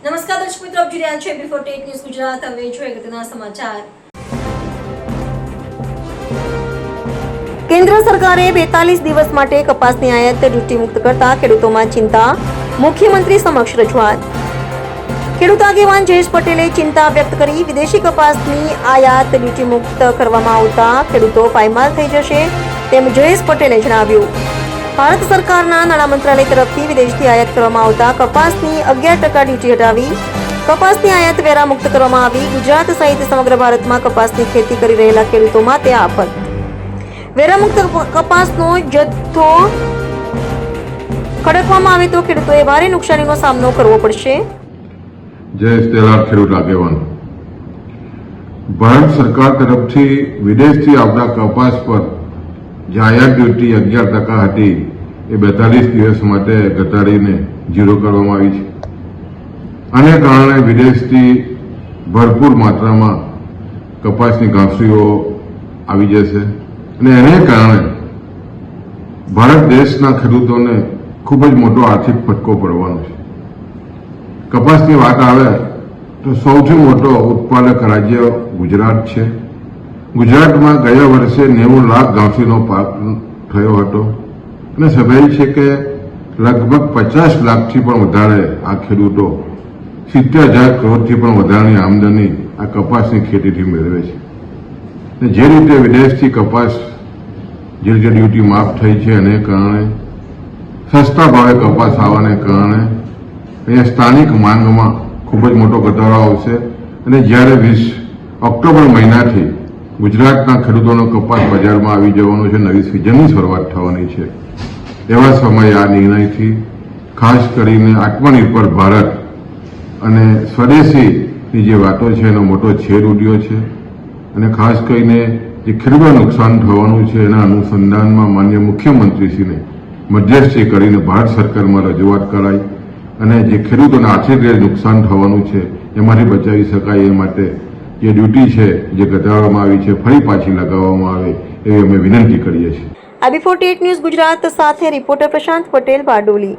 નમસ્કાર દર્શક મિત્રો, આપ જોઈ રહ્યા છો AB48 ન્યૂઝ ગુજરાત. હવે જોઈએ અગત્યના સમાચાર. કેન્દ્ર સરકારે 42 દિવસ માટે કપાસની આયાત ડ્યુટી મુક્ત કરતા ખેડૂતોમાં ચિંતા, મુખ્યમંત્રી સમક્ષ રજૂઆત. ખેડૂત આગેવાન જયેશ પટેલે ચિંતા વ્યક્ત કરી. વિદેશી કપાસની આયાત ડ્યુટી મુક્ત કરવામાં આવતા ખેડૂતો પાયમાલ થઈ જશે તેમ જયેશ પટેલે જણાવ્યું. ભારત સરકારના નાણાં મંત્રાલય તરફથી વિદેશથી આયાત કરવામાં આવતા કપાસની 11% ડ્યુટી હટાવી કપાસની આયાત વેરા મુક્ત કરવામાં આવી. ગુજરાત સહિત સમગ્ર ભારતમાં કપાસની ખેતી કરી રહેલા ખેડૂતો માટે આફત. વેરામુક્ત કપાસનો જથ્થો ખડકવામાં આવે તો ખેડૂતોએ ભારે નુકસાનીનો સામનો કરવો પડશે. જયેશ તેલાર, ખેડૂત આગેવાન. ભારત સરકાર તરફથી વિદેશથી આવતા કપાસ પર જે આયાત ડ્યુટી 11% હતી એ 42 દિવસ માટે ઘટાડીને 0 કરવામાં આવી છે. આને કારણે વિદેશથી ભરપૂર માત્રામાં કપાસની ઘાસડીઓ આવી જશે અને એને કારણે ભારત દેશના ખેડૂતોને ખૂબ જ મોટો આર્થિક ફટકો પડવાનો છે. કપાસની વાત આવે તો સૌથી મોટો ઉત્પાદક રાજ્ય ગુજરાત છે. ગુજરાતમાં ગયા વર્ષે 90 લાખ ઘાસડીનો પાક થયો હતો અને સ્વાભાવિક છે કે લગભગ 50 લાખથી પણ વધારે આ ખેડૂતો 70,000 કરોડથી પણ વધારાની આમદની આ કપાસની ખેતીથી મેળવે છે. જે રીતે વિદેશથી કપાસ જે રીતે ડ્યુટી માફ થઈ છે એને કારણે સસ્તા ભાવે કપાસ આવવાને કારણે અહીંયા સ્થાનિક માંગમાં ખૂબ જ મોટો ઘટાડો આવશે અને જ્યારે 20 ઓક્ટોબર મહિનાથી ગુજરાતના ખેડૂતોનો કપાસ બજારમાં આવી જવાનો છે, નવી સિઝનની શરૂઆત થવાની છે. એવા સમયે આ નિર્ણયથી ખાસ કરીને આત્મનિર્ભર ભારત અને સ્વદેશીની જે વાતો છે એનો મોટો છેદ ઉડ્યો છે અને ખાસ કરીને જે ખેડૂતોને નુકસાન થવાનું છે એના અનુસંધાનમાં માનનીય મુખ્યમંત્રીશ્રીને મધ્યસ્થી કરીને ભારત સરકારમાં રજૂઆત કરાઈ અને જે ખેડૂતોને આર્થિક રીતે નુકસાન થવાનું છે એમાંથી બચાવી શકાય એ માટે જે ડ્યુટી છે જે ઘટાડવામાં આવી છે ફરી પાછી લગાવવામાં આવે એવી અમે વિનંતી કરીએ છીએ. AB48 ન્યૂઝ ગુજરાત સાથે રિપોર્ટર પ્રશાંત પટેલ, બારડોલી.